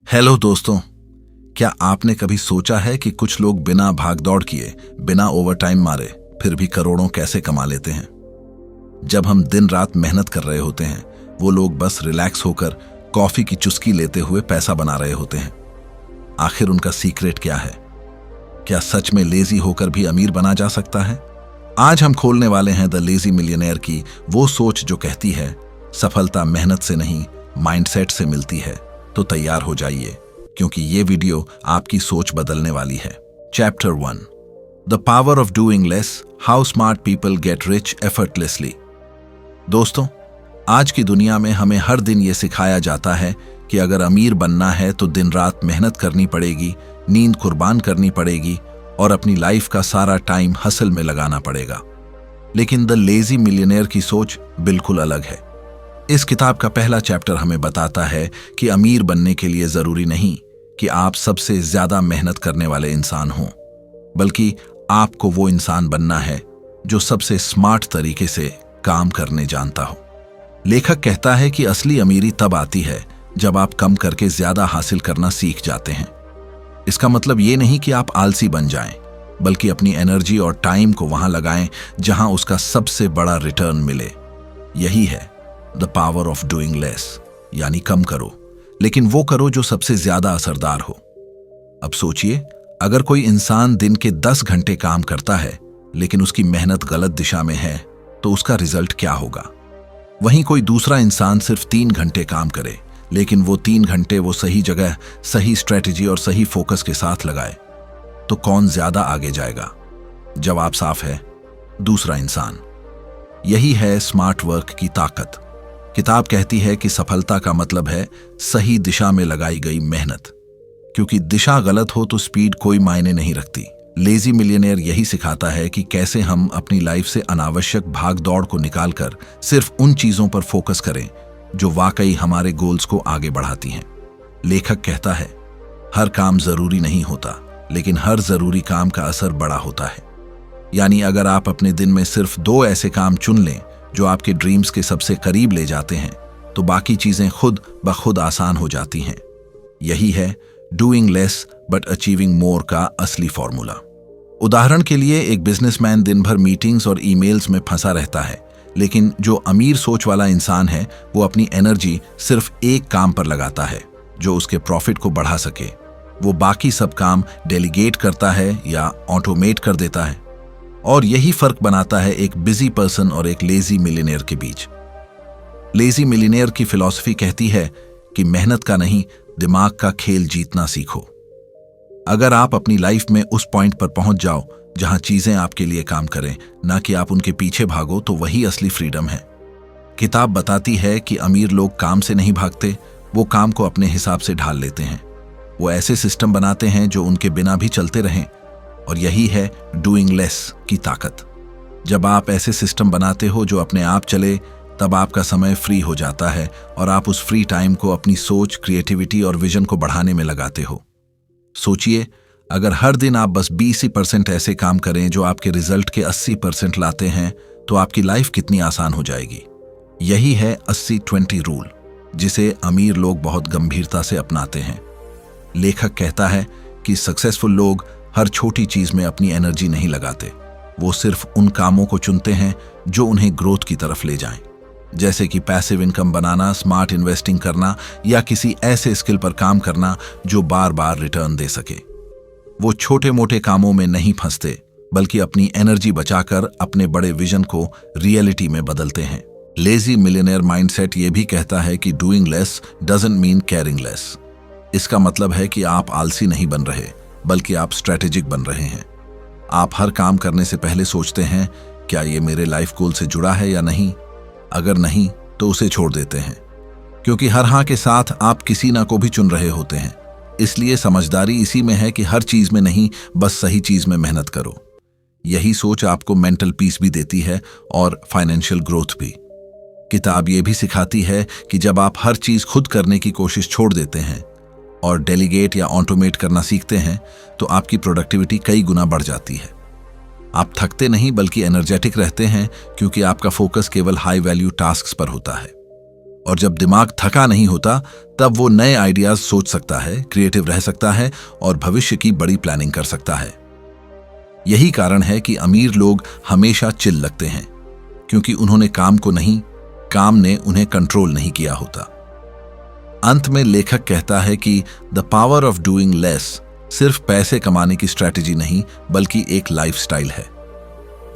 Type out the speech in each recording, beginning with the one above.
Hello दोस्तों, क्या आपने कभी सोचा है कि कुछ लोग बिना भागदौड़ किए, बिना ओवरटाइम मारे फिर भी करोड़ों कैसे कमा लेते हैं? जब हम दिन रात मेहनत कर रहे होते हैं, वो लोग बस रिलैक्स होकर कॉफी की चुस्की लेते हुए पैसा बना रहे होते हैं। आखिर उनका सीक्रेट क्या है? क्या सच में लेजी होकर भी अमीर बना जा सकता है? आज हम खोलने वाले हैं द लेजी मिलियनेयर की वो सोच जो कहती है सफलता मेहनत से नहीं, माइंडसेट से मिलती है। तो तैयार हो जाइए, क्योंकि ये वीडियो आपकी सोच बदलने वाली है। Chapter 1, the power of doing less, how smart people get rich effortlessly. दोस्तों, आज की दुनिया में हमें हर दिन ये सिखाया जाता है कि अगर अमीर बनना है तो दिन रात मेहनत करनी पड़ेगी, नींद कुर्बान करनी पड़ेगी और अपनी लाइफ का सारा टाइम हसल में लगाना पड़ेगा। लेकिन द लेजी मिलियनेयर की सोच बिल्कुल अलग है। इस किताब का पहला चैप्टर हमें बताता है कि अमीर बनने के लिए जरूरी नहीं कि आप सबसे ज्यादा मेहनत करने वाले इंसान हों, बल्कि आपको वो इंसान बनना है जो सबसे स्मार्ट तरीके से काम करने जानता हो। लेखक कहता है कि असली अमीरी तब आती है जब आप कम करके ज्यादा हासिल करना सीख जाते हैं। इसका मतलब ये नहीं कि आप आलसी बन जाएं, बल्कि अपनी एनर्जी और टाइम को वहां लगाएं जहां उसका सबसे बड़ा रिटर्न मिले। यही है the power of doing less, यानी कम करो, लेकिन वो करो जो सबसे ज्यादा असरदार हो। अब सोचिए, अगर कोई इंसान दिन के 10 घंटे काम करता है लेकिन उसकी मेहनत गलत दिशा में है, तो उसका रिजल्ट क्या होगा? वहीं कोई दूसरा इंसान सिर्फ 3 घंटे काम करे, लेकिन वो 3 घंटे वो सही जगह, सही स्ट्रेटेजी और सही फोकस के साथ लगाए, तो कौन ज्यादा आगे जाएगा? जवाब साफ है, दूसरा इंसान। यही है स्मार्ट वर्क की ताकत। किताब कहती है कि सफलता का मतलब है सही दिशा में लगाई गई मेहनत, क्योंकि दिशा गलत हो तो स्पीड कोई मायने नहीं रखती। लेजी मिलियनेयर यही सिखाता है कि कैसे हम अपनी लाइफ से अनावश्यक भाग दौड़ को निकालकर सिर्फ उन चीजों पर फोकस करें जो वाकई हमारे गोल्स को आगे बढ़ाती हैं। लेखक कहता है, हर काम जरूरी नहीं होता, लेकिन हर जरूरी काम का असर बड़ा होता है। यानी अगर आप अपने दिन में सिर्फ 2 ऐसे काम चुन लें जो आपके ड्रीम्स के सबसे करीब ले जाते हैं, तो बाकी चीजें खुद ब खुद आसान हो जाती हैं। यही है डूइंग लेस बट अचीविंग मोर का असली फॉर्मूला। उदाहरण के लिए, एक बिजनेसमैन दिन भर मीटिंग्स और ईमेल्स में फंसा रहता है, लेकिन जो अमीर सोच वाला इंसान है वो अपनी एनर्जी सिर्फ एक काम पर लगाता है जो उसके प्रॉफिट को बढ़ा सके। वो बाकी सब काम डेलीगेट करता है या ऑटोमेट कर देता है, और यही फर्क बनाता है एक बिजी पर्सन और एक लेजी मिलियनेयर के बीच। लेजी मिलियनेयर की फिलॉसफी कहती है कि मेहनत का नहीं, दिमाग का खेल जीतना सीखो। अगर आप अपनी लाइफ में उस पॉइंट पर पहुंच जाओ जहां चीजें आपके लिए काम करें, ना कि आप उनके पीछे भागो, तो वही असली फ्रीडम है। किताब बताती है कि अमीर लोग काम से नहीं भागते, वो काम को अपने हिसाब से ढाल लेते हैं। वो ऐसे सिस्टम बनाते हैं जो उनके बिना भी चलते रहें, और यही है डूइंग लेस की ताकत। जब आप ऐसे सिस्टम बनाते हो जो अपने आप चले, तब आपका समय फ्री हो जाता है और आप उस फ्री टाइम को अपनी सोच, क्रिएटिविटी और विजन को बढ़ाने में लगाते हो। सोचिए, अगर हर दिन आप बस 20% ऐसे काम करें जो आपके रिजल्ट के 80% लाते हैं, तो आपकी लाइफ कितनी आसान हो जाएगी। यही है 80-20 रूल, जिसे अमीर लोग बहुत गंभीरता से अपनाते हैं। लेखक कहता है कि सक्सेसफुल लोग हर छोटी चीज में अपनी एनर्जी नहीं लगाते, वो सिर्फ उन कामों को चुनते हैं जो उन्हें ग्रोथ की तरफ ले जाएं, जैसे कि पैसिव इनकम बनाना, स्मार्ट इन्वेस्टिंग करना या किसी ऐसे स्किल पर काम करना जो बार बार रिटर्न दे सके। वो छोटे मोटे कामों में नहीं फंसते, बल्कि अपनी एनर्जी बचाकर अपने बड़े विजन को रियलिटी में बदलते हैं। लेजी मिलियनेयर माइंडसेट ये भी कहता है कि doing less doesn't mean caring less. इसका मतलब है कि आप आलसी नहीं बन रहे, बल्कि आप स्ट्रैटेजिक बन रहे हैं। आप हर काम करने से पहले सोचते हैं, क्या ये मेरे लाइफ गोल से जुड़ा है या नहीं? अगर नहीं, तो उसे छोड़ देते हैं, क्योंकि हर हाँ के साथ आप किसी ना को भी चुन रहे होते हैं। इसलिए समझदारी इसी में है कि हर चीज में नहीं, बस सही चीज में मेहनत करो। यही सोच आपको मेंटल पीस भी देती है और फाइनेंशियल ग्रोथ भी। किताब ये भी सिखाती है कि जब आप हर चीज खुद करने की कोशिश छोड़ देते हैं और डेलीगेट या ऑटोमेट करना सीखते हैं, तो आपकी प्रोडक्टिविटी कई गुना बढ़ जाती है। आप थकते नहीं, बल्कि एनर्जेटिक रहते हैं, क्योंकि आपका फोकस केवल हाई वैल्यू टास्क्स पर होता है। और जब दिमाग थका नहीं होता तब वो नए आइडियाज सोच सकता है, क्रिएटिव रह सकता है और भविष्य की बड़ी प्लानिंग कर सकता है। यही कारण है कि अमीर लोग हमेशा चिल लगते हैं, क्योंकि उन्होंने काम को नहीं, काम ने उन्हें कंट्रोल नहीं किया होता। अंत में लेखक कहता है कि the power of doing less सिर्फ पैसे कमाने की स्ट्रैटेजी नहीं बल्कि एक लाइफस्टाइल है।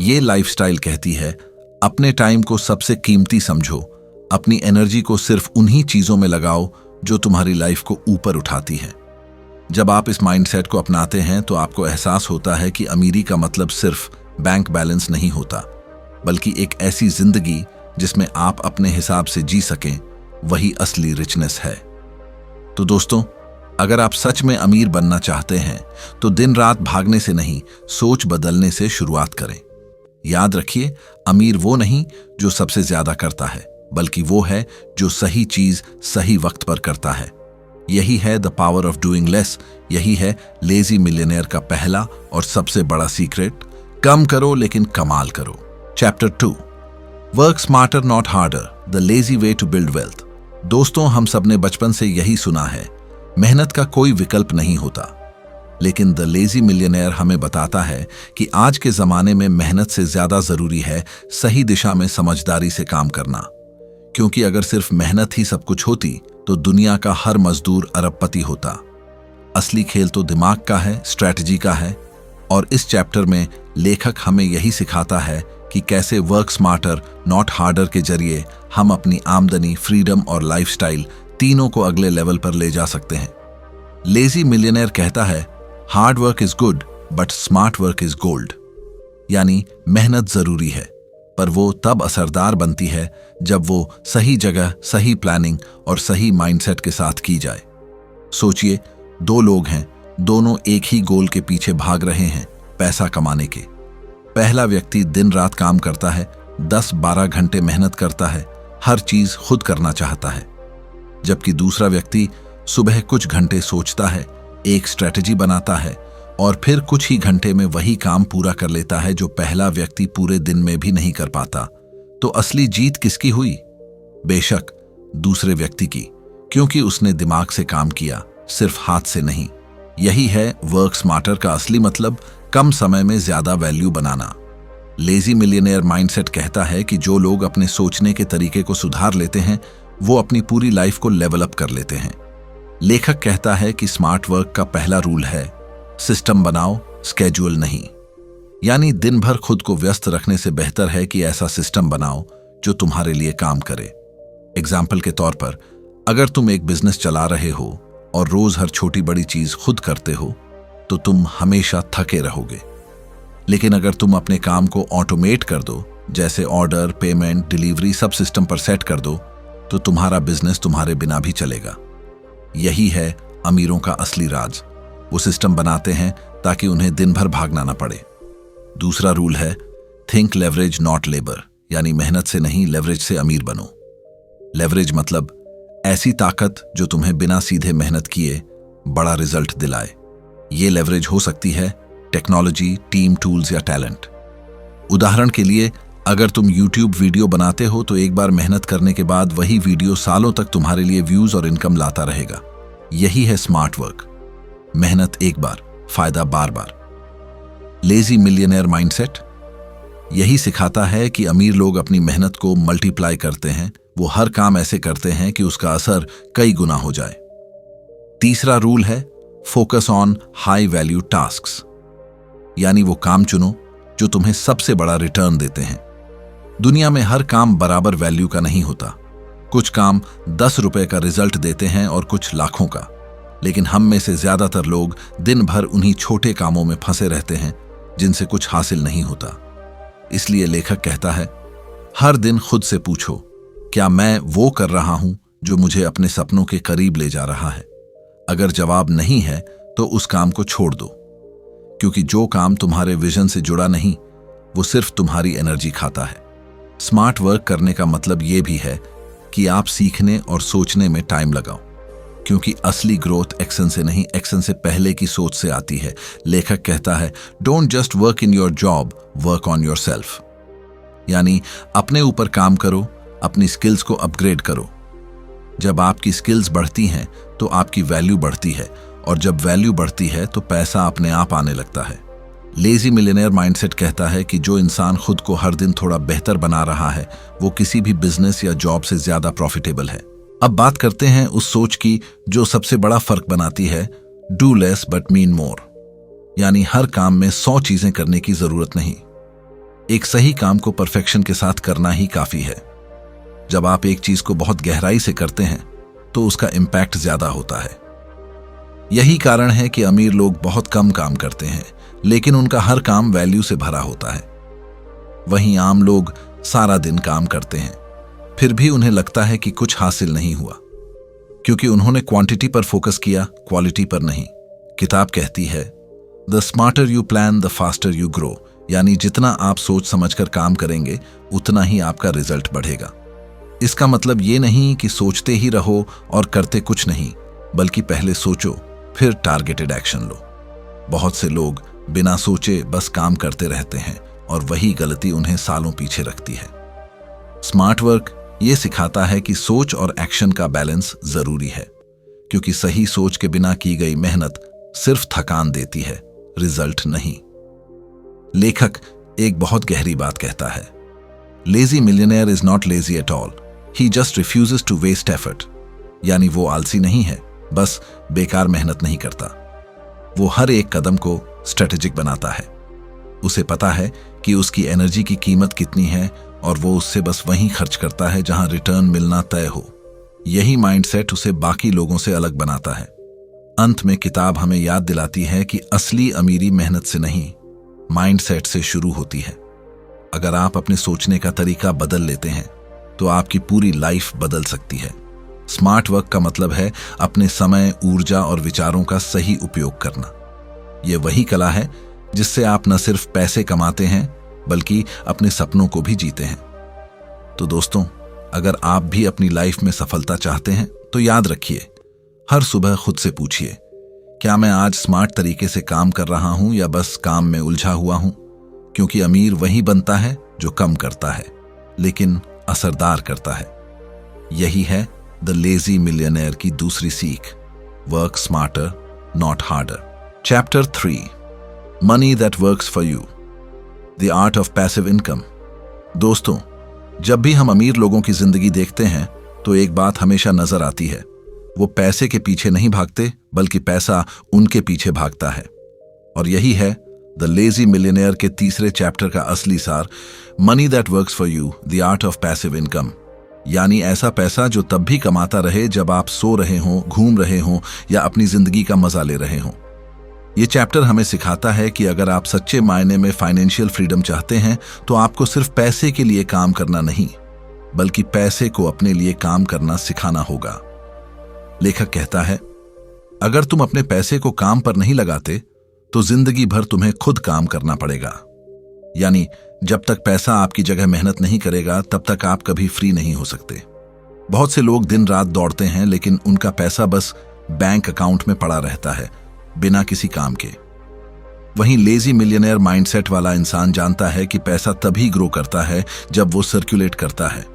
ये लाइफस्टाइल कहती है अपने टाइम को सबसे कीमती समझो, अपनी एनर्जी को सिर्फ उन्हीं चीजों में लगाओ जो तुम्हारी लाइफ को ऊपर उठाती है। जब आप इस माइंडसेट को अपनाते हैं तो आपको एहसास होता है कि अमीरी का मतलब सिर्फ बैंक बैलेंस नहीं होता, बल्कि एक ऐसी जिंदगी जिसमें आप अपने हिसाब से जी सकें, वही असली रिचनेस है। तो दोस्तों, अगर आप सच में अमीर बनना चाहते हैं तो दिन रात भागने से नहीं, सोच बदलने से शुरुआत करें। याद रखिए, अमीर वो नहीं जो सबसे ज्यादा करता है, बल्कि वो है जो सही चीज सही वक्त पर करता है। यही है the power of doing less, यही है लेजी मिलियनेयर का पहला और सबसे बड़ा सीक्रेट। कम करो लेकिन कमाल करो। Chapter 2, work smarter not harder, the lazy way to build wealth. दोस्तों, हम सबने बचपन से यही सुना है, मेहनत का कोई विकल्प नहीं होता। लेकिन द लेजी मिलियनेयर हमें बताता है कि आज के जमाने में मेहनत से ज्यादा जरूरी है सही दिशा में समझदारी से काम करना। क्योंकि अगर सिर्फ मेहनत ही सब कुछ होती तो दुनिया का हर मजदूर अरबपति होता। असली खेल तो दिमाग का है, स्ट्रैटेजी का है। और इस चैप्टर में लेखक हमें यही सिखाता है कि कैसे वर्क स्मार्टर नॉट हार्डर के जरिए हम अपनी आमदनी, फ्रीडम और लाइफस्टाइल तीनों को अगले लेवल पर ले जा सकते हैं। लेजी मिलियनेयर कहता है hard work is good but smart work is gold. यानी मेहनत जरूरी है, पर वो तब असरदार बनती है जब वो सही जगह, सही प्लानिंग और सही माइंडसेट के साथ की जाए। सोचिए, दो लोग हैं, दोनों एक ही गोल के पीछे भाग रहे हैं, पैसा कमाने के। पहला व्यक्ति दिन रात काम करता है, 10-12 घंटे मेहनत करता है, हर चीज खुद करना चाहता है। जबकि दूसरा व्यक्ति सुबह कुछ घंटे सोचता है, एक स्ट्रैटेजी बनाता है और फिर कुछ ही घंटे में वही काम पूरा कर लेता है जो पहला व्यक्ति पूरे दिन में भी नहीं कर पाता। तो असली जीत किसकी हुई? बेशक दूसरे व्यक्ति की, क्योंकि उसने दिमाग से काम किया, सिर्फ हाथ से नहीं। यही है वर्क स्मार्टर का असली मतलब, कम समय में ज्यादा वैल्यू बनाना। लेजी मिलियनेयर माइंडसेट कहता है कि जो लोग अपने सोचने के तरीके को सुधार लेते हैं वो अपनी पूरी लाइफ को लेवल अप कर लेते हैं। लेखक कहता है कि स्मार्ट वर्क का पहला रूल है सिस्टम बनाओ, स्केड्यूल नहीं। यानी दिन भर खुद को व्यस्त रखने से बेहतर है कि ऐसा सिस्टम बनाओ जो तुम्हारे लिए काम करे। एग्जाम्पल के तौर पर, अगर तुम एक बिजनेस चला रहे हो और रोज हर छोटी बड़ी चीज खुद करते हो तो तुम हमेशा थके रहोगे। लेकिन अगर तुम अपने काम को ऑटोमेट कर दो, जैसे ऑर्डर, पेमेंट, डिलीवरी सब सिस्टम पर सेट कर दो, तो तुम्हारा बिजनेस तुम्हारे बिना भी चलेगा। यही है अमीरों का असली राज। वो सिस्टम बनाते हैं ताकि उन्हें दिन भर भागना ना पड़े। दूसरा रूल है थिंक लेवरेज नॉट लेबर, यानी मेहनत से नहीं लेवरेज से अमीर बनो। लेवरेज मतलब ऐसी ताकत जो तुम्हें बिना सीधे मेहनत किए बड़ा रिजल्ट दिलाए। ये लेवरेज हो सकती है टेक्नोलॉजी, टीम, टूल्स या टैलेंट। उदाहरण के लिए, अगर तुम YouTube वीडियो बनाते हो तो एक बार मेहनत करने के बाद वही वीडियो सालों तक तुम्हारे लिए व्यूज और इनकम लाता रहेगा। यही है स्मार्ट वर्क, मेहनत एक बार, फायदा बार बार। लेजी मिलियनेयर माइंडसेट यही सिखाता है कि अमीर लोग अपनी मेहनत को मल्टीप्लाई करते हैं। वो हर काम ऐसे करते हैं कि उसका असर कई गुना हो जाए। तीसरा रूल है focus on high value tasks, यानी वो काम चुनो जो तुम्हें सबसे बड़ा रिटर्न देते हैं। दुनिया में हर काम बराबर वैल्यू का नहीं होता। कुछ काम 10 रुपए का रिजल्ट देते हैं और कुछ लाखों का। लेकिन हम में से ज्यादातर लोग दिन भर उन्हीं छोटे कामों में फंसे रहते हैं जिनसे कुछ हासिल नहीं होता। इसलिए लेखक कहता है हर दिन खुद से पूछो, क्या मैं वो कर रहा हूं जो मुझे अपने सपनों के करीब ले जा रहा है? अगर जवाब नहीं है तो उस काम को छोड़ दो, क्योंकि जो काम तुम्हारे विजन से जुड़ा नहीं वो सिर्फ तुम्हारी एनर्जी खाता है। स्मार्ट वर्क करने का मतलब ये भी है कि आप सीखने और सोचने में टाइम लगाओ, क्योंकि असली ग्रोथ एक्शन से नहीं, एक्शन से पहले की सोच से आती है। लेखक कहता है don't just work in your job, work on your self. यानी अपने ऊपर काम करो, अपनी स्किल्स को अपग्रेड करो, जब आपकी स्किल्स बढ़ती हैं तो आपकी वैल्यू बढ़ती है, और जब वैल्यू बढ़ती है तो पैसा अपने आप आने लगता है। लेजी मिलियनेयर माइंडसेट कहता है कि जो इंसान खुद को हर दिन थोड़ा बेहतर बना रहा है वो किसी भी बिजनेस या जॉब से ज्यादा प्रॉफिटेबल है। अब बात करते हैं उस सोच की जो सबसे बड़ा फर्क बनाती है, डू लेस बट मीन मोर। यानी हर काम में 100 चीजें करने की जरूरत नहीं, एक सही काम को परफेक्शन के साथ करना ही काफी है। जब आप एक चीज को बहुत गहराई से करते हैं तो उसका इम्पैक्ट ज्यादा होता है। यही कारण है कि अमीर लोग बहुत कम काम करते हैं लेकिन उनका हर काम वैल्यू से भरा होता है। वहीं आम लोग सारा दिन काम करते हैं फिर भी उन्हें लगता है कि कुछ हासिल नहीं हुआ, क्योंकि उन्होंने क्वांटिटी पर फोकस किया, क्वालिटी पर नहीं। किताब कहती है, the smarter you plan the faster you grow. यानी जितना आप सोच समझकर काम करेंगे उतना ही आपका रिजल्ट बढ़ेगा। इसका मतलब ये नहीं कि सोचते ही रहो और करते कुछ नहीं, बल्कि पहले सोचो फिर टारगेटेड एक्शन लो। बहुत से लोग बिना सोचे बस काम करते रहते हैं और वही गलती उन्हें सालों पीछे रखती है। स्मार्ट वर्क ये सिखाता है कि सोच और एक्शन का बैलेंस जरूरी है, क्योंकि सही सोच के बिना की गई मेहनत सिर्फ थकान देती है, रिजल्ट नहीं। लेखक एक बहुत गहरी बात कहता है, lazy millionaire is not lazy at all, he just refuses to waste effort. यानी वो आलसी नहीं है, बस बेकार मेहनत नहीं करता। वो हर एक कदम को स्ट्रेटेजिक बनाता है। उसे पता है कि उसकी एनर्जी की कीमत कितनी है और वो उससे बस वहीं खर्च करता है जहां रिटर्न मिलना तय हो। यही माइंडसेट उसे बाकी लोगों से अलग बनाता है। अंत में किताब हमें याद दिलाती है कि असली अमीरी मेहनत से नहीं, माइंडसेट से शुरू होती है। अगर आप अपने सोचने का तरीका बदल लेते हैं तो आपकी पूरी लाइफ बदल सकती है। स्मार्ट वर्क का मतलब है अपने समय, ऊर्जा और विचारों का सही उपयोग करना। यह वही कला है जिससे आप न सिर्फ पैसे कमाते हैं बल्कि अपने सपनों को भी जीते हैं। तो दोस्तों, अगर आप भी अपनी लाइफ में सफलता चाहते हैं तो याद रखिए, हर सुबह खुद से पूछिए, क्या मैं आज स्मार्ट तरीके से काम कर रहा हूं या बस काम में उलझा हुआ हूं? क्योंकि अमीर वही बनता है जो कम करता है लेकिन असरदार करता है। यही है द लेजी मिलियनेयर की दूसरी सीख, work smarter not harder. Chapter 3, money that works for you, the art of passive income. दोस्तों, जब भी हम अमीर लोगों की जिंदगी देखते हैं तो एक बात हमेशा नजर आती है, वो पैसे के पीछे नहीं भागते बल्कि पैसा उनके पीछे भागता है। और यही है द लेजी मिलियनेयर के तीसरे चैप्टर का असली सार, money that works for you, the art of passive income. यानी ऐसा पैसा जो तब भी कमाता रहे जब आप सो रहे हों, घूम रहे हों या अपनी जिंदगी का मजा ले रहे हों। ये चैप्टर हमें सिखाता है कि अगर आप सच्चे मायने में फाइनेंशियल फ्रीडम चाहते हैं तो आपको सिर्फ पैसे के लिए काम करना नहीं, बल्कि पैसे को अपने लिए काम करना सिखाना होगा। लेखक कहता है, अगर तुम अपने पैसे को काम पर नहीं लगाते तो जिंदगी भर तुम्हें खुद काम करना पड़ेगा। यानी जब तक पैसा आपकी जगह मेहनत नहीं करेगा तब तक आप कभी फ्री नहीं हो सकते। बहुत से लोग दिन रात दौड़ते हैं लेकिन उनका पैसा बस बैंक अकाउंट में पड़ा रहता है, बिना किसी काम के। वहीं लेजी मिलियनेयर माइंडसेट वाला इंसान जानता है कि पैसा तभी ग्रो करता है जब वो सर्कुलेट करता है।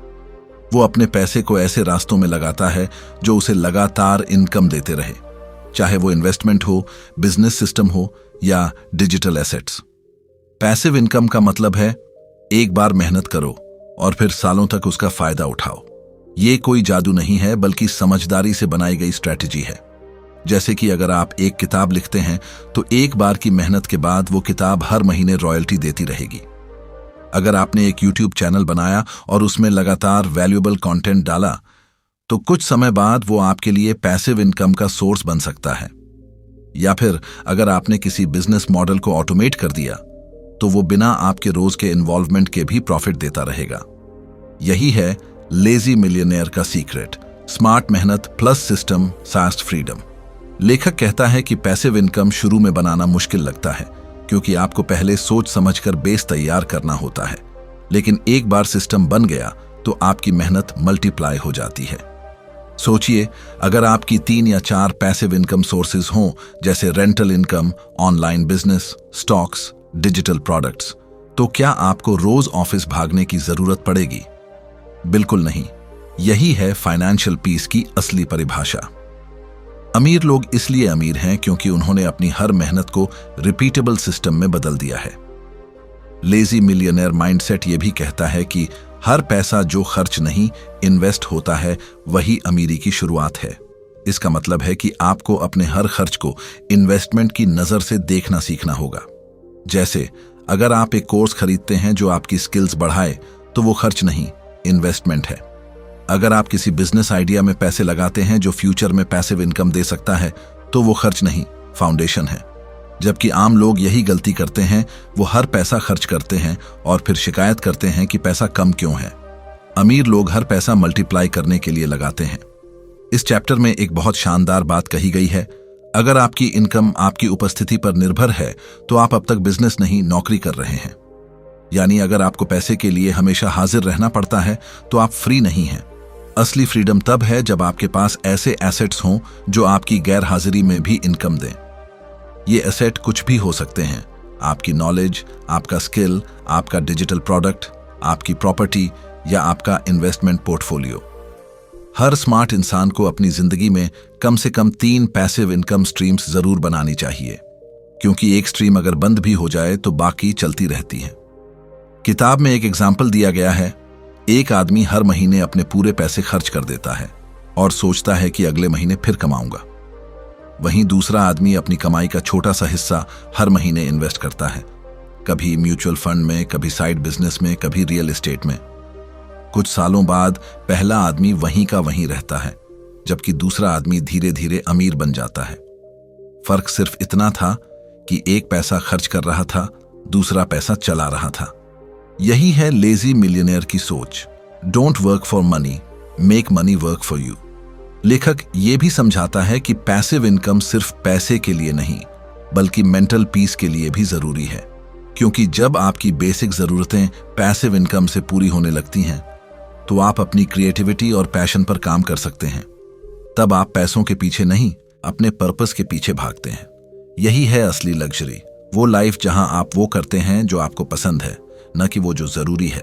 वो अपने पैसे को ऐसे रास्तों में लगाता है जो उसे लगातार इनकम देते रहे, चाहे वो इन्वेस्टमेंट हो, बिजनेस सिस्टम हो या डिजिटल एसेट्स। पैसिव इनकम का मतलब है एक बार मेहनत करो और फिर सालों तक उसका फायदा उठाओ। ये कोई जादू नहीं है बल्कि समझदारी से बनाई गई स्ट्रैटेजी है। जैसे कि अगर आप एक किताब लिखते हैं तो एक बार की मेहनत के बाद वो किताब हर महीने रॉयल्टी देती रहेगी। अगर आपने एक YouTube चैनल बनाया और उसमें लगातार वैल्यूएबल कंटेंट डाला तो कुछ समय बाद वो आपके लिए पैसिव इनकम का सोर्स बन सकता है। या फिर अगर आपने किसी बिजनेस मॉडल को ऑटोमेट कर दिया तो वो बिना आपके रोज के इन्वॉल्वमेंट के भी प्रॉफिट देता रहेगा। यही है लेजी मिलियनेयर का सीक्रेट, स्मार्ट मेहनत प्लस सिस्टम फास्ट फ्रीडम। लेखक कहता है कि पैसिव इनकम शुरू में बनाना मुश्किल लगता है क्योंकि आपको पहले सोच समझकर बेस तैयार करना होता है, लेकिन एक बार सिस्टम बन गया तो आपकी मेहनत मल्टीप्लाई हो जाती है। सोचिए, अगर आपकी 3 या 4 पैसिव इनकम सोर्सेज हों, जैसे rental income, online business, stocks, digital products, तो क्या आपको रोज ऑफिस भागने की जरूरत पड़ेगी? बिल्कुल नहीं। यही है फाइनेंशियल पीस की असली परिभाषा। अमीर लोग इसलिए अमीर हैं क्योंकि उन्होंने अपनी हर मेहनत को रिपीटेबल सिस्टम में बदल दिया है। लेजी मिलियनेयर माइंडसेट ये भी कहता है कि हर पैसा जो खर्च नहीं इन्वेस्ट होता है वही अमीरी की शुरुआत है। इसका मतलब है कि आपको अपने हर खर्च को इन्वेस्टमेंट की नजर से देखना सीखना होगा। जैसे अगर आप एक कोर्स खरीदते हैं जो आपकी स्किल्स बढ़ाए तो वो खर्च नहीं, इन्वेस्टमेंट है। अगर आप किसी बिजनेस आइडिया में पैसे लगाते हैं जो फ्यूचर में पैसिव इनकम दे सकता है तो वो खर्च नहीं, फाउंडेशन है। जबकि आम लोग यही गलती करते हैं, वो हर पैसा खर्च करते हैं और फिर शिकायत करते हैं कि पैसा कम क्यों है। अमीर लोग हर पैसा मल्टीप्लाई करने के लिए लगाते हैं। इस चैप्टर में एक बहुत शानदार बात कही गई है, अगर आपकी इनकम आपकी उपस्थिति पर निर्भर है तो आप अब तक बिजनेस नहीं नौकरी कर रहे हैं। यानी अगर आपको पैसे के लिए हमेशा हाजिर रहना पड़ता है तो आप फ्री नहीं हैं। असली फ्रीडम तब है जब आपके पास ऐसे एसेट्स हों जो आपकी गैर हाजिरी में भी इनकम दें। ये एसेट कुछ भी हो सकते हैं, आपकी नॉलेज, आपका स्किल, आपका डिजिटल प्रोडक्ट, आपकी प्रॉपर्टी या आपका इन्वेस्टमेंट पोर्टफोलियो। हर स्मार्ट इंसान को अपनी जिंदगी में कम से कम 3 पैसिव इनकम स्ट्रीम्स जरूर बनानी चाहिए, क्योंकि एक स्ट्रीम अगर बंद भी हो जाए तो बाकी चलती रहती है। किताब में एक एग्जाम्पल दिया गया है, एक आदमी हर महीने अपने पूरे पैसे खर्च कर देता है और सोचता है कि अगले महीने फिर कमाऊंगा। वहीं दूसरा आदमी अपनी कमाई का छोटा सा हिस्सा हर महीने इन्वेस्ट करता है, कभी म्यूचुअल फंड में, कभी साइड बिजनेस में, कभी रियल एस्टेट में। कुछ सालों बाद पहला आदमी वहीं का वहीं रहता है, जबकि दूसरा आदमी धीरे धीरे अमीर बन जाता है। फर्क सिर्फ इतना था कि एक पैसा खर्च कर रहा था, दूसरा पैसा चला रहा था। यही है लेजी मिलियनेयर की सोच, don't work for money, make money work for you. लेखक ये भी समझाता है कि पैसिव इनकम सिर्फ पैसे के लिए नहीं बल्कि मेंटल पीस के लिए भी जरूरी है, क्योंकि जब आपकी बेसिक जरूरतें पैसिव इनकम से पूरी होने लगती हैं तो आप अपनी क्रिएटिविटी और पैशन पर काम कर सकते हैं। तब आप पैसों के पीछे नहीं, अपने पर्पस के पीछे भागते हैं। यही है असली लग्जरी, वो लाइफ जहां आप वो करते हैं जो आपको पसंद है, न कि वो जो जरूरी है।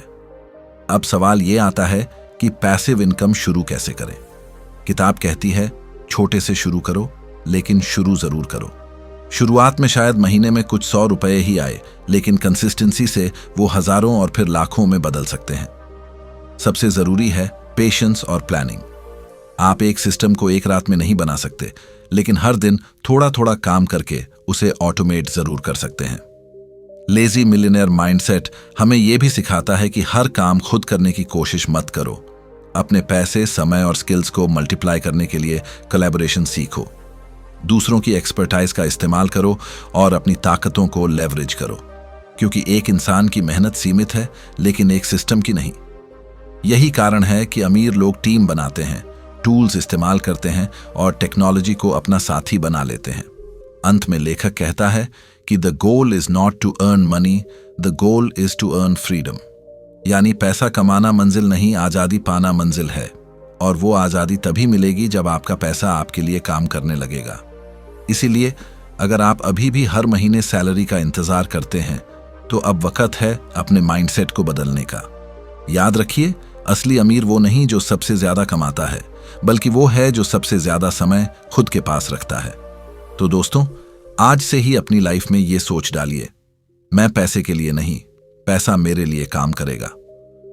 अब सवाल ये आता है कि पैसिव इनकम शुरू कैसे करें। किताब कहती है छोटे से शुरू करो, लेकिन शुरू जरूर करो। शुरुआत में शायद महीने में कुछ 100 रुपए ही आए, लेकिन कंसिस्टेंसी से वो हजारों और फिर लाखों में बदल सकते हैं। सबसे जरूरी है पेशेंस और प्लानिंग। आप एक सिस्टम को एक रात में नहीं बना सकते, लेकिन हर दिन थोड़ा थोड़ा काम करके उसे ऑटोमेट जरूर कर सकते हैं। लेजी मिलियनेयर माइंडसेट हमें यह भी सिखाता है कि हर काम खुद करने की कोशिश मत करो। अपने पैसे, समय और स्किल्स को मल्टीप्लाई करने के लिए कोलैबोरेशन सीखो। दूसरों की एक्सपर्टाइज का इस्तेमाल करो और अपनी ताकतों को लेवरेज करो, क्योंकि एक इंसान की मेहनत सीमित है लेकिन एक सिस्टम की नहीं। यही कारण है कि अमीर लोग टीम बनाते हैं, टूल्स इस्तेमाल करते हैं और टेक्नोलॉजी को अपना साथी बना लेते हैं। अंत में लेखक कहता है कि the goal is not to earn money, the goal is to earn freedom. यानी पैसा कमाना मंजिल नहीं, आजादी पाना मंजिल है। और वो आजादी तभी मिलेगी जब आपका पैसा आपके लिए काम करने लगेगा। इसीलिए अगर आप अभी भी हर महीने सैलरी का इंतजार करते हैं तो अब वक्त है अपने माइंडसेट को बदलने का। याद रखिए, असली अमीर वो नहीं जो सबसे ज्यादा कमाता है, बल्कि वो है जो सबसे ज्यादा समय खुद के पास रखता है। तो दोस्तों, आज से ही अपनी लाइफ में ये सोच डालिए, मैं पैसे के लिए नहीं, पैसा मेरे लिए काम करेगा।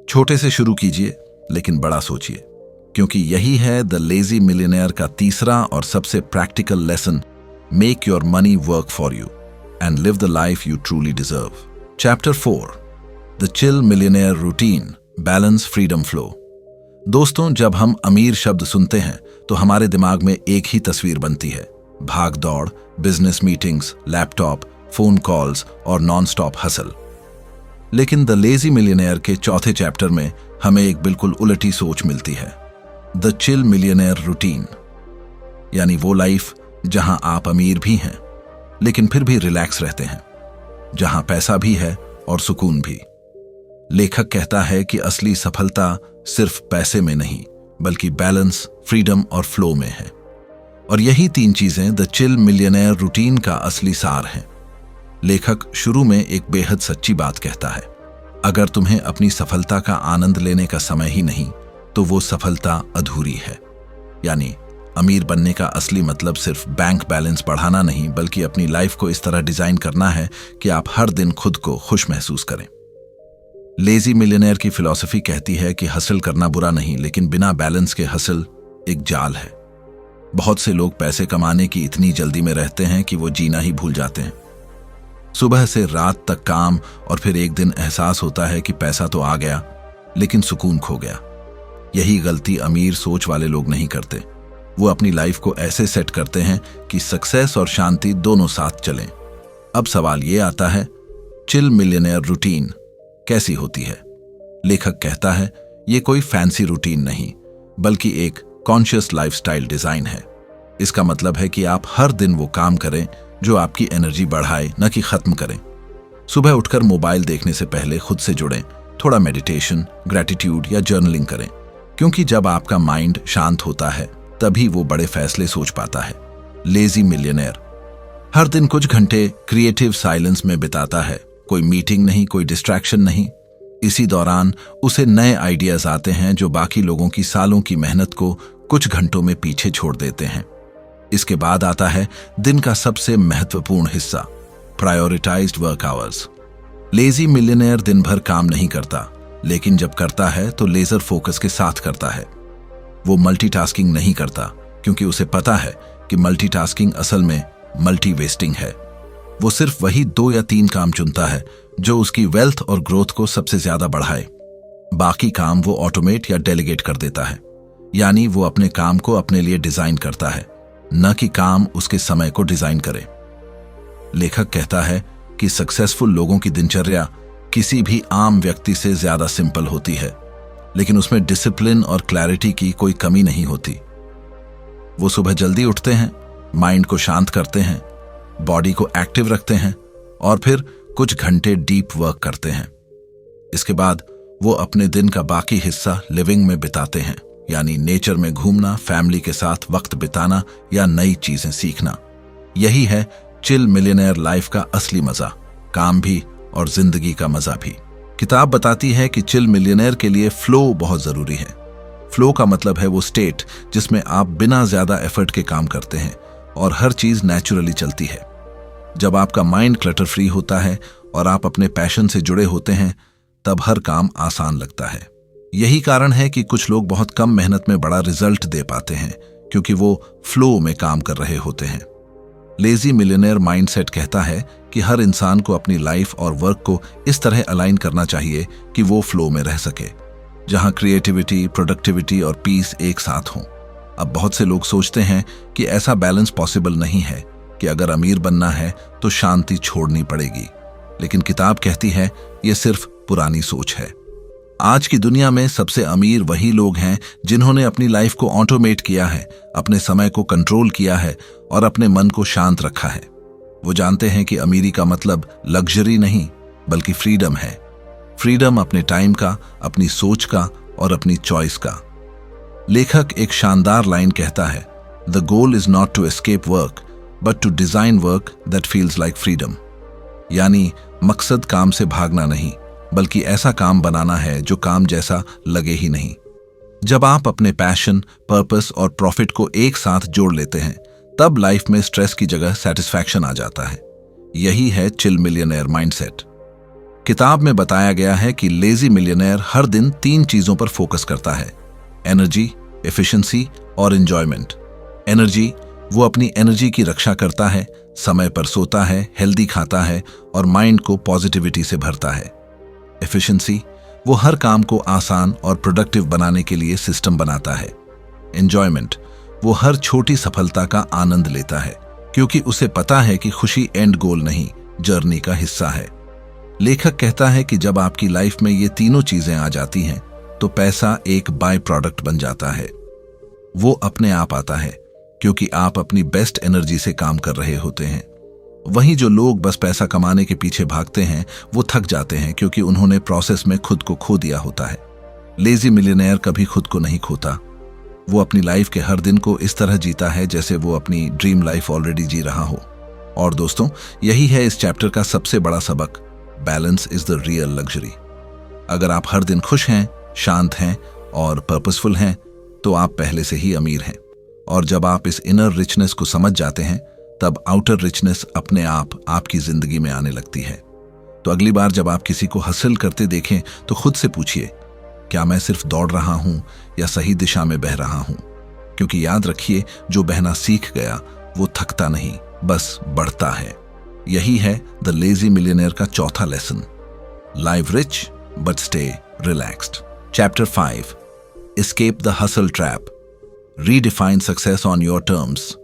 छोटे से शुरू कीजिए लेकिन बड़ा सोचिए, क्योंकि यही है द लेजी मिलियनेयर का तीसरा और सबसे practical lesson, make your money work for you and live the life you truly deserve. Chapter 4, the chill millionaire routine, balance, freedom, flow. दोस्तों, जब हम अमीर शब्द सुनते हैं तो हमारे दिमाग में एक ही तस्वीर बनती है, भाग दौड़, business meetings, laptop, phone calls और नॉन स्टॉप हसल। लेकिन द लेजी मिलियनेयर के चौथे चैप्टर में हमें एक बिल्कुल उलटी सोच मिलती है, द चिल मिलियनेयर रूटीन, यानी वो लाइफ जहां आप अमीर भी हैं लेकिन फिर भी रिलैक्स रहते हैं, जहां पैसा भी है और सुकून भी। लेखक कहता है कि असली सफलता सिर्फ पैसे में नहीं बल्कि बैलेंस, फ्रीडम और फ्लो में है। और यही 3 चीजें द चिल मिलियनेयर रूटीन का असली सार हैं। लेखक शुरू में एक बेहद सच्ची बात कहता है, अगर तुम्हें अपनी सफलता का आनंद लेने का समय ही नहीं तो वो सफलता अधूरी है। यानी अमीर बनने का असली मतलब सिर्फ बैंक बैलेंस बढ़ाना नहीं, बल्कि अपनी लाइफ को इस तरह डिजाइन करना है कि आप हर दिन खुद को खुश महसूस करें। लेजी मिलियनेयर की फिलॉसफी कहती है कि हासिल करना बुरा नहीं, लेकिन बिना बैलेंस के हासिल एक जाल है। बहुत से लोग पैसे कमाने की इतनी जल्दी में रहते हैं कि वो जीना ही भूल जाते हैं। सुबह से रात तक काम, और फिर एक दिन एहसास होता है कि पैसा तो आ गया लेकिन सुकून खो गया। यही गलती अमीर सोच वाले लोग नहीं करते। वो अपनी लाइफ को ऐसे सेट करते हैं कि सक्सेस और शांति दोनों साथ चलें। अब सवाल ये आता है, चिल मिलियनेयर रूटीन कैसी होती है? लेखक कहता है, ये कोई फैंसी रूटीन नहीं, बल्कि एक कॉन्शियस लाइफस्टाइल डिजाइन है। इसका मतलब है कि आप हर दिन वो काम करें जो आपकी एनर्जी बढ़ाए, न कि खत्म करें। सुबह उठकर मोबाइल देखने से पहले खुद से जुड़ें, थोड़ा मेडिटेशन, ग्रैटिट्यूड या जर्नलिंग करें, क्योंकि जब आपका माइंड शांत होता है तभी वो बड़े फैसले सोच पाता है। लेजी मिलियनेयर हर दिन कुछ घंटे क्रिएटिव साइलेंस में बिताता है। कोई मीटिंग नहीं, कोई डिस्ट्रैक्शन नहीं। इसी दौरान उसे नए आइडियाज आते हैं जो बाकी लोगों की सालों की मेहनत को कुछ घंटों में पीछे छोड़ देते हैं। इसके बाद आता है दिन का सबसे महत्वपूर्ण हिस्सा, prioritised work hours. Lazy millionaire दिन भर काम नहीं करता, लेकिन जब करता है तो लेजर फोकस के साथ करता है। वो मल्टीटास्किंग नहीं करता, क्योंकि उसे पता है कि मल्टीटास्किंग असल में मल्टी वेस्टिंग है। वो सिर्फ वही 2 या 3 काम चुनता है जो उसकी वेल्थ और ग्रोथ को सबसे ज्यादा बढ़ाए। बाकी काम वो ऑटोमेट या डेलीगेट कर देता है। यानी वो अपने काम को अपने लिए डिजाइन करता है, न कि काम उसके समय को डिजाइन करे। लेखक कहता है कि सक्सेसफुल लोगों की दिनचर्या किसी भी आम व्यक्ति से ज्यादा सिंपल होती है, लेकिन उसमें डिसिप्लिन और क्लैरिटी की कोई कमी नहीं होती। वो सुबह जल्दी उठते हैं, माइंड को शांत करते हैं, बॉडी को एक्टिव रखते हैं और फिर कुछ घंटे डीप वर्क करते हैं। इसके बाद वो अपने दिन का बाकी हिस्सा लिविंग में बिताते हैं, यानी नेचर में घूमना, फैमिली के साथ वक्त बिताना या नई चीजें सीखना। यही है चिल मिलियनेयर लाइफ का असली मजा, काम भी और जिंदगी का मजा भी। किताब बताती है कि चिल मिलियनेयर के लिए फ्लो बहुत जरूरी है। फ्लो का मतलब है वो स्टेट जिसमें आप बिना ज्यादा एफर्ट के काम करते हैं और हर चीज नेचुरली चलती है। जब आपका माइंड क्लटर फ्री होता है और आप अपने पैशन से जुड़े होते हैं, तब हर काम आसान लगता है। यही कारण है कि कुछ लोग बहुत कम मेहनत में बड़ा रिजल्ट दे पाते हैं, क्योंकि वो फ्लो में काम कर रहे होते हैं। लेजी मिलियनेयर माइंडसेट कहता है कि हर इंसान को अपनी लाइफ और वर्क को इस तरह अलाइन करना चाहिए कि वो फ्लो में रह सके, जहां क्रिएटिविटी, प्रोडक्टिविटी और पीस एक साथ हों। अब बहुत से लोग सोचते हैं कि ऐसा बैलेंस पॉसिबल नहीं है, कि अगर अमीर बनना है तो शांति छोड़नी पड़ेगी। लेकिन किताब कहती है ये सिर्फ पुरानी सोच है। आज की दुनिया में सबसे अमीर वही लोग हैं जिन्होंने अपनी लाइफ को ऑटोमेट किया है, अपने समय को कंट्रोल किया है और अपने मन को शांत रखा है। वो जानते हैं कि अमीरी का मतलब लग्जरी नहीं, बल्कि फ्रीडम है। फ्रीडम अपने टाइम का, अपनी सोच का और अपनी चॉइस का। लेखक एक शानदार लाइन कहता है, the goal is not to escape work but to design work that feels like freedom. यानी मकसद काम से भागना नहीं, बल्कि ऐसा काम बनाना है जो काम जैसा लगे ही नहीं। जब आप अपने पैशन, पर्पस और प्रॉफिट को एक साथ जोड़ लेते हैं, तब लाइफ में स्ट्रेस की जगह सेटिस्फैक्शन आ जाता है। यही है चिल मिलियनेयर माइंडसेट। किताब में बताया गया है कि लेजी मिलियनेयर हर दिन 3 चीजों पर फोकस करता है, एनर्जी, एफिशिएंसी और एंजॉयमेंट। एनर्जी, वो अपनी एनर्जी की रक्षा करता है, समय पर सोता है, हेल्दी खाता है और माइंड को पॉजिटिविटी से भरता है। एफिशिएंसी, वो हर काम को आसान और प्रोडक्टिव बनाने के लिए सिस्टम बनाता है। एंजॉयमेंट, वो हर छोटी सफलता का आनंद लेता है, क्योंकि उसे पता है कि खुशी एंड गोल नहीं, जर्नी का हिस्सा है। लेखक कहता है कि जब आपकी लाइफ में ये तीनों चीजें आ जाती हैं, तो पैसा एक बाय प्रोडक्ट बन जाता है। वो अपने आप आता है, क्योंकि आप अपनी बेस्ट एनर्जी से काम कर रहे होते हैं। वहीं जो लोग बस पैसा कमाने के पीछे भागते हैं, वो थक जाते हैं, क्योंकि उन्होंने प्रोसेस में खुद को खो दिया होता है। लेजी मिलियनेयर कभी खुद को नहीं खोता। वो अपनी लाइफ के हर दिन को इस तरह जीता है जैसे वो अपनी ड्रीम लाइफ ऑलरेडी जी रहा हो। और दोस्तों, यही है इस चैप्टर का सबसे बड़ा सबक, balance is the real luxury. अगर आप हर दिन खुश हैं, शांत हैं और पर्पसफुल हैं तो आप पहले से ही अमीर हैं। और जब आप इस इनर रिचनेस को समझ जाते हैं तब आउटर रिचनेस अपने आप आपकी जिंदगी में आने लगती है। तो अगली बार जब आप किसी को हासिल करते देखें तो खुद से पूछिए, क्या मैं सिर्फ दौड़ रहा हूं या सही दिशा में बह रहा हूं? क्योंकि याद रखिए, जो बहना सीख गया वो थकता नहीं, बस बढ़ता है। यही है द लेजी मिलियनेयर का चौथा lesson. Live rich but stay relaxed. Chapter 5, escape the hustle trap, redefine success on your terms.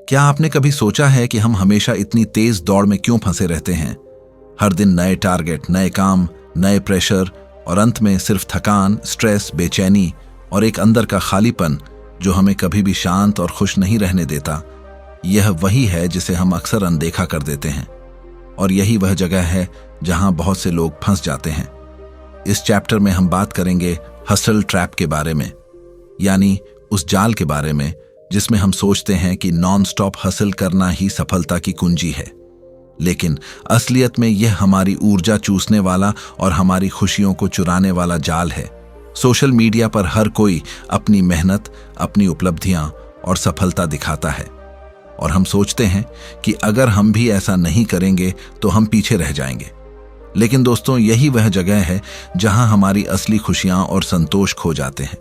क्या आपने कभी सोचा है कि हम हमेशा इतनी तेज दौड़ में क्यों फंसे रहते हैं? हर दिन नए टारगेट, नए काम, नए प्रेशर और अंत में सिर्फ थकान, स्ट्रेस, बेचैनी और एक अंदर का खालीपन जो हमें कभी भी शांत और खुश नहीं रहने देता। यह वही है जिसे हम अक्सर अनदेखा कर देते हैं और यही वह जगह है जहां बहुत से लोग फंस जाते हैं। इस चैप्टर में हम बात करेंगे हसल ट्रैप के बारे में, यानी उस जाल के बारे में जिसमें हम सोचते हैं कि नॉन स्टॉप हसल करना ही सफलता की कुंजी है। लेकिन असलियत में यह हमारी ऊर्जा चूसने वाला और हमारी खुशियों को चुराने वाला जाल है। सोशल मीडिया पर हर कोई अपनी मेहनत, अपनी उपलब्धियां और सफलता दिखाता है और हम सोचते हैं कि अगर हम भी ऐसा नहीं करेंगे तो हम पीछे रह जाएंगे। लेकिन दोस्तों, यही वह जगह है जहां हमारी असली खुशियां और संतोष खो जाते हैं।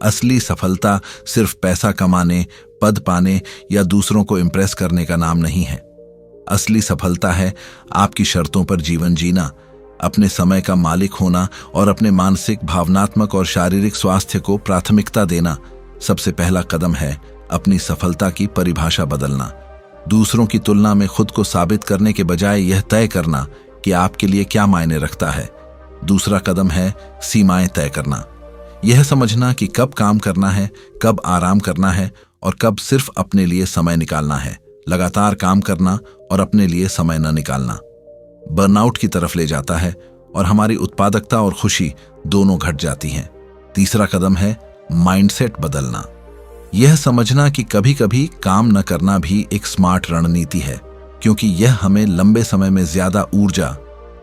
असली सफलता सिर्फ पैसा कमाने, पद पाने या दूसरों को इम्प्रेस करने का नाम नहीं है। असली सफलता है आपकी शर्तों पर जीवन जीना, अपने समय का मालिक होना और अपने मानसिक, भावनात्मक और शारीरिक स्वास्थ्य को प्राथमिकता देना। सबसे पहला कदम है अपनी सफलता की परिभाषा बदलना। दूसरों की तुलना में खुद को साबित करने के बजाय यह तय करना कि आपके लिए क्या मायने रखता है। दूसरा कदम है सीमाएं तय करना। यह समझना कि कब काम करना है, कब आराम करना है और कब सिर्फ अपने लिए समय निकालना है। लगातार काम करना और अपने लिए समय न निकालना बर्नआउट की तरफ ले जाता है और हमारी उत्पादकता और खुशी दोनों घट जाती हैं। तीसरा कदम है माइंडसेट बदलना। यह समझना कि कभी कभी काम न करना भी एक स्मार्ट रणनीति है, क्योंकि यह हमें लंबे समय में ज्यादा ऊर्जा,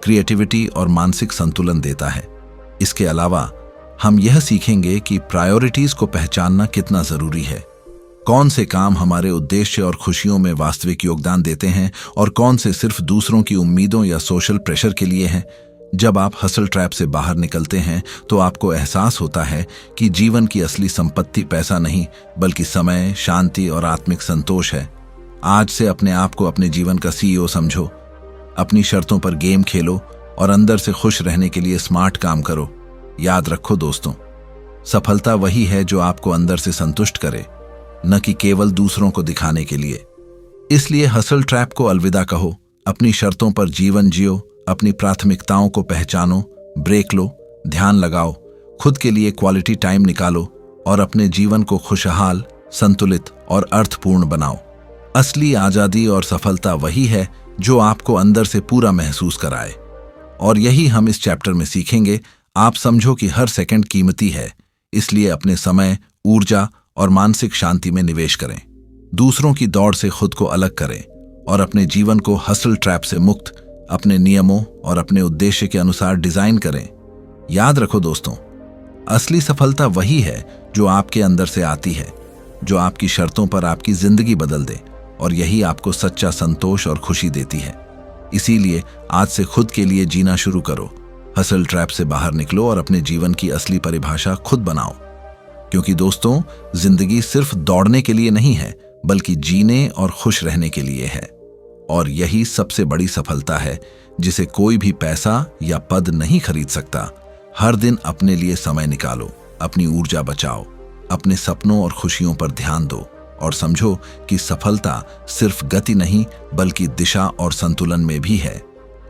क्रिएटिविटी और मानसिक संतुलन देता है। इसके अलावा हम यह सीखेंगे कि प्रायोरिटीज को पहचानना कितना जरूरी है। कौन से काम हमारे उद्देश्य और खुशियों में वास्तविक योगदान देते हैं और कौन से सिर्फ दूसरों की उम्मीदों या सोशल प्रेशर के लिए हैं। जब आप हसल ट्रैप से बाहर निकलते हैं तो आपको एहसास होता है कि जीवन की असली संपत्ति पैसा नहीं, बल्कि समय, शांति और आत्मिक संतोष है। आज से अपने आप को अपने जीवन का सीईओ समझो। अपनी शर्तों पर गेम खेलो और अंदर से खुश रहने के लिए स्मार्ट काम करो। याद रखो दोस्तों, सफलता वही है जो आपको अंदर से संतुष्ट करे, न कि केवल दूसरों को दिखाने के लिए। इसलिए हसल ट्रैप को अलविदा कहो, अपनी शर्तों पर जीवन जियो, अपनी प्राथमिकताओं को पहचानो, ब्रेक लो, ध्यान लगाओ, खुद के लिए क्वालिटी टाइम निकालो और अपने जीवन को खुशहाल, संतुलित और अर्थपूर्ण बनाओ। असली आजादी और सफलता वही है जो आपको अंदर से पूरा महसूस कराए। और यही हम इस चैप्टर में सीखेंगे। आप समझो कि हर सेकंड कीमती है, इसलिए अपने समय, ऊर्जा और मानसिक शांति में निवेश करें। दूसरों की दौड़ से खुद को अलग करें और अपने जीवन को हसल ट्रैप से मुक्त, अपने नियमों और अपने उद्देश्य के अनुसार डिजाइन करें। याद रखो दोस्तों, असली सफलता वही है जो आपके अंदर से आती है, जो आपकी शर्तों पर आपकी जिंदगी बदल दे और यही आपको सच्चा संतोष और खुशी देती है। इसीलिए आज से खुद के लिए जीना शुरू करो, हसल ट्रैप से बाहर निकलो और अपने जीवन की असली परिभाषा खुद बनाओ। क्योंकि दोस्तों, जिंदगी सिर्फ दौड़ने के लिए नहीं है, बल्कि जीने और खुश रहने के लिए है। और यही सबसे बड़ी सफलता है जिसे कोई भी पैसा या पद नहीं खरीद सकता। हर दिन अपने लिए समय निकालो, अपनी ऊर्जा बचाओ, अपने सपनों और खुशियों पर ध्यान दो और समझो कि सफलता सिर्फ गति नहीं, बल्कि दिशा और संतुलन में भी है।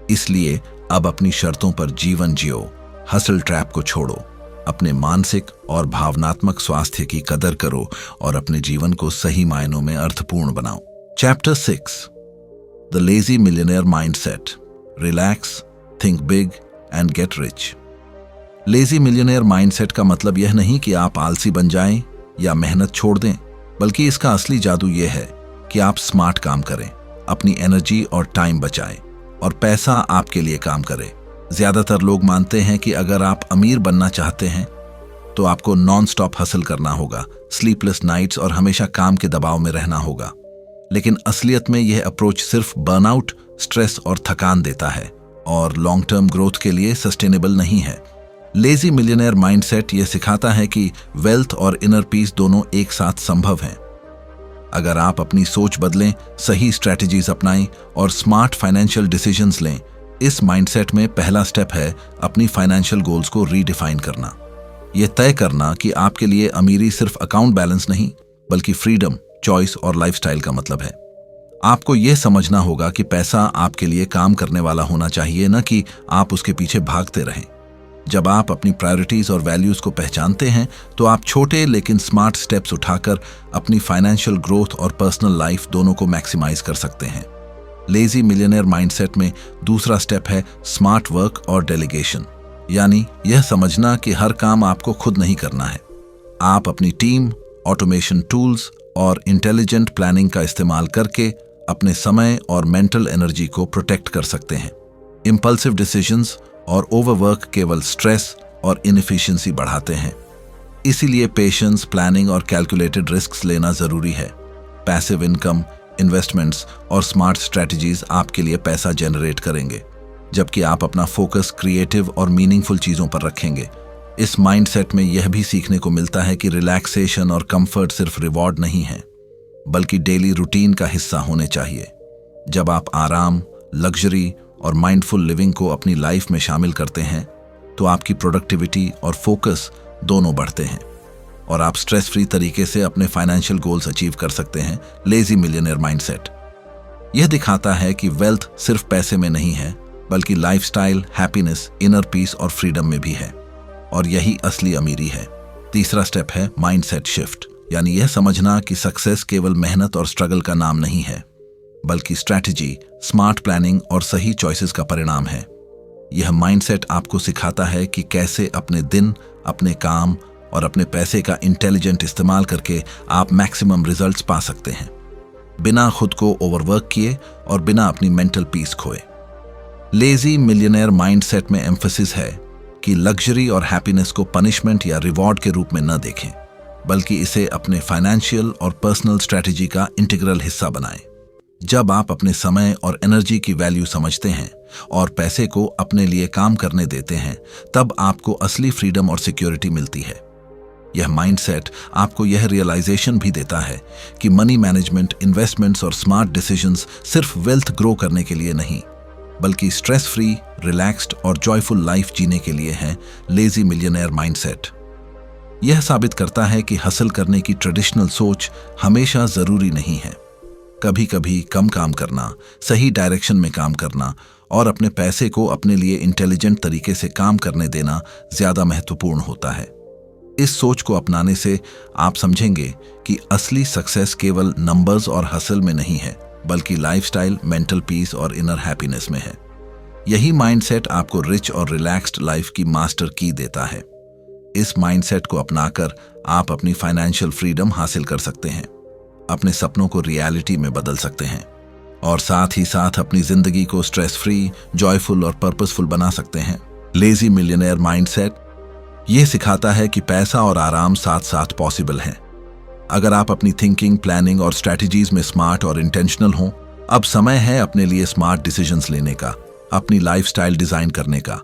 इसलिए अब अपनी शर्तों पर जीवन जियो, हसल ट्रैप को छोड़ो, अपने मानसिक और भावनात्मक स्वास्थ्य की कदर करो और अपने जीवन को सही मायनों में अर्थपूर्ण बनाओ। Chapter 6, the lazy millionaire mindset, relax, think big and get rich. Lazy millionaire mindset का मतलब यह नहीं कि आप आलसी बन जाएं या मेहनत छोड़ दें, बल्कि इसका असली जादू यह है कि आप स्मार्ट काम करें, अपनी एनर्जी और टाइम बचाएं और पैसा आपके लिए काम करे। ज्यादातर लोग मानते हैं कि अगर आप अमीर बनना चाहते हैं तो आपको नॉन स्टॉप हसल करना होगा, स्लीपलेस नाइट्स और हमेशा काम के दबाव में रहना होगा। लेकिन असलियत में यह अप्रोच सिर्फ बर्नआउट, स्ट्रेस और थकान देता है और लॉन्ग टर्म ग्रोथ के लिए सस्टेनेबल नहीं है। लेजी मिलियनेयर माइंडसेट यह सिखाता है कि वेल्थ और इनर पीस दोनों एक साथ संभव हैं। अगर आप अपनी सोच बदलें, सही स्ट्रैटेजीज अपनाएं और स्मार्ट फाइनेंशियल डिसीजंस लें, इस माइंडसेट में पहला स्टेप है अपनी फाइनेंशियल गोल्स को रीडिफाइन करना। यह तय करना कि आपके लिए अमीरी सिर्फ अकाउंट बैलेंस नहीं, बल्कि फ्रीडम, चॉइस और लाइफस्टाइल का मतलब है। आपको यह समझना होगा कि पैसा आपके लिए काम करने वाला होना चाहिए, न कि आप उसके पीछे भागते रहें। जब आप अपनी प्रायोरिटीज और वैल्यूज को पहचानते हैं, तो आप छोटे लेकिन स्मार्ट स्टेप्स उठाकर अपनी फाइनेंशियल ग्रोथ और पर्सनल लाइफ दोनों को मैक्सिमाइज कर सकते हैं। लेजी मिलियनेयर माइंडसेट में दूसरा स्टेप है स्मार्ट वर्क और डेलीगेशन, यानी यह समझना कि हर काम आपको खुद नहीं करना है। आप अपनी टीम, ऑटोमेशन टूल्स और इंटेलिजेंट प्लानिंग का इस्तेमाल करके अपने समय और मेंटल एनर्जी को प्रोटेक्ट कर सकते हैं। इंपल्सिव डिसीजंस और ओवरवर्क केवल स्ट्रेस और इनएफिशिएंसी बढ़ाते हैं। इसीलिए पेशेंस, प्लानिंग और कैलकुलेटेड रिस्क्स लेना जरूरी है। पैसिव इनकम, इन्वेस्टमेंट्स और स्मार्ट स्ट्रेटजीज आपके लिए पैसा जनरेट करेंगे, जबकि आप अपना फोकस क्रिएटिव और मीनिंगफुल चीजों पर रखेंगे। इस माइंडसेट में यह भी सीखने को मिलता है कि रिलैक्सेशन और कंफर्ट सिर्फ रिवॉर्ड नहीं है, बल्कि डेली रूटीन का हिस्सा होने चाहिए। जब आप आराम, लग्जरी और माइंडफुल लिविंग को अपनी लाइफ में शामिल करते हैं, तो आपकी प्रोडक्टिविटी और फोकस दोनों बढ़ते हैं और आप स्ट्रेस फ्री तरीके से अपने फाइनेंशियल गोल्स अचीव कर सकते हैं। लेजी मिलियनेयर माइंडसेट यह दिखाता है कि वेल्थ सिर्फ पैसे में नहीं है, बल्कि लाइफस्टाइल, हैप्पीनेस, इनर पीस और फ्रीडम में भी है, और यही असली अमीरी है। तीसरा स्टेप है माइंडसेट शिफ्ट, यानी यह समझना कि सक्सेस केवल मेहनत और स्ट्रगल का नाम नहीं है, बल्कि स्ट्रैटेजी, स्मार्ट प्लानिंग और सही चॉइसेस का परिणाम है। यह माइंडसेट आपको सिखाता है कि कैसे अपने दिन, अपने काम और अपने पैसे का इंटेलिजेंट इस्तेमाल करके आप मैक्सिमम रिजल्ट्स पा सकते हैं, बिना खुद को ओवरवर्क किए और बिना अपनी मेंटल पीस खोए। लेजी मिलियनेयर माइंडसेट में एम्फेसिस है कि लग्जरी और हैप्पीनेस को पनिशमेंट या रिवॉर्ड के रूप में न देखें, बल्कि इसे अपने फाइनेंशियल और पर्सनल स्ट्रैटेजी का इंटीग्रल हिस्सा बनाएं। जब आप अपने समय और एनर्जी की वैल्यू समझते हैं और पैसे को अपने लिए काम करने देते हैं, तब आपको असली फ्रीडम और सिक्योरिटी मिलती है। यह माइंडसेट आपको यह रियलाइजेशन भी देता है कि मनी मैनेजमेंट, इन्वेस्टमेंट्स और स्मार्ट डिसीजंस सिर्फ वेल्थ ग्रो करने के लिए नहीं, बल्कि स्ट्रेस फ्री, रिलैक्स्ड और जॉयफुल लाइफ जीने के लिए है। लेजी मिलियनेयर माइंडसेट यह साबित करता है कि हासिल करने की ट्रेडिशनल सोच हमेशा जरूरी नहीं है। कभी कभी कम काम करना, सही डायरेक्शन में काम करना और अपने पैसे को अपने लिए इंटेलिजेंट तरीके से काम करने देना ज्यादा महत्वपूर्ण होता है। इस सोच को अपनाने से आप समझेंगे कि असली सक्सेस केवल नंबर्स और हासिल में नहीं है, बल्कि लाइफस्टाइल, मेंटल पीस और इनर हैप्पीनेस में है। यही माइंडसेट आपको रिच और रिलैक्स्ड लाइफ की मास्टर की देता है। इस माइंडसेट को अपनाकर आप अपनी फाइनेंशियल फ्रीडम हासिल कर सकते हैं, अपने सपनों को रियलिटी में बदल सकते हैं और साथ ही साथ अपनी जिंदगी को स्ट्रेस फ्री, जॉयफुल और पर्पसफुल बना सकते हैं। लेजी मिलियनेयर माइंडसेट यह सिखाता है कि पैसा और आराम साथ साथ पॉसिबल हैं। अगर आप अपनी थिंकिंग, प्लानिंग और स्ट्रैटेजीज में स्मार्ट और इंटेंशनल हों, अब समय है अपने लिए स्मार्ट डिसीजंस लेने का, अपनी लाइफस्टाइल डिजाइन करने का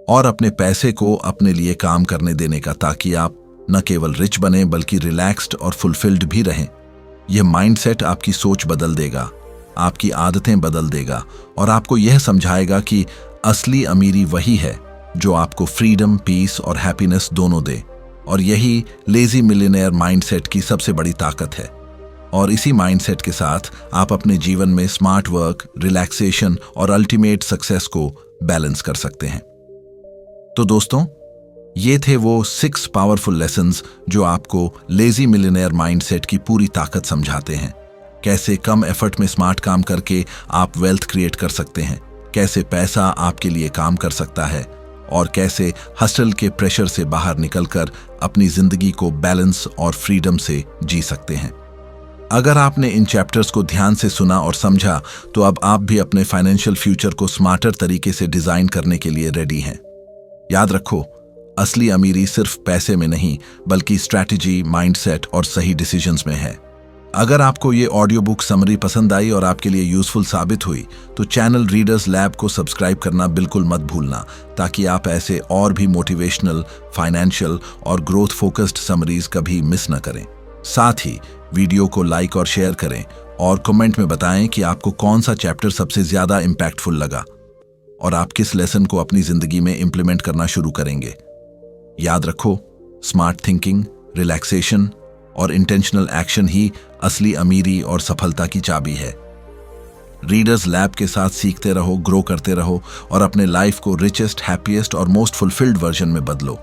और अपने पैसे को अपने लिए काम करने देने का, ताकि आप न केवल रिच बने बल्कि रिलैक्स्ड और फुलफिल्ड भी रहें। यह माइंडसेट आपकी सोच बदल देगा, आपकी आदतें बदल देगा और आपको यह समझाएगा कि असली अमीरी वही है जो आपको फ्रीडम, पीस और हैप्पीनेस दोनों दे। और यही लेजी मिलियनेयर माइंडसेट की सबसे बड़ी ताकत है। और इसी माइंडसेट के साथ आप अपने जीवन में स्मार्ट वर्क, रिलैक्सेशन और अल्टीमेट सक्सेस को बैलेंस कर सकते हैं। तो दोस्तों, ये थे वो 6 पावरफुल लेसन्स जो आपको लेजी मिलियनेयर माइंडसेट की पूरी ताकत समझाते हैं। कैसे कम एफर्ट में स्मार्ट काम करके आप वेल्थ क्रिएट कर सकते हैं, कैसे पैसा आपके लिए काम कर सकता है और कैसे हसल के प्रेशर से बाहर निकलकर अपनी जिंदगी को बैलेंस और फ्रीडम से जी सकते हैं। अगर आपने इन चैप्टर्स को ध्यान से सुना और समझा, तो अब आप भी अपने फाइनेंशियल फ्यूचर को स्मार्टर तरीके से डिजाइन करने के लिए रेडी हैं। याद रखो, असली अमीरी सिर्फ पैसे में नहीं बल्कि स्ट्रैटेजी, माइंडसेट और सही डिसीजंस में है। अगर आपको ये ऑडियो बुक समरी पसंद आई और आपके लिए यूजफुल साबित हुई तो चैनल रीडर्स लैब को सब्सक्राइब करना बिल्कुल मत भूलना, ताकि आप ऐसे और भी मोटिवेशनल, फाइनेंशियल और ग्रोथ फोकस्ड समरीज कभी मिस न करें। साथ ही वीडियो को लाइक और शेयर करें और कमेंट में बताएं कि आपको कौन सा चैप्टर सबसे ज्यादा इम्पैक्टफुल लगा और आप किस लेसन को अपनी जिंदगी में इंप्लीमेंट करना शुरू करेंगे। याद रखो, स्मार्ट थिंकिंग, रिलैक्सेशन और इंटेंशनल एक्शन ही असली अमीरी और सफलता की चाबी है। रीडर्स लैब के साथ सीखते रहो, ग्रो करते रहो और अपने लाइफ को रिचेस्ट, हैप्पीएस्ट और मोस्ट फुलफिल्ड वर्जन में बदलो।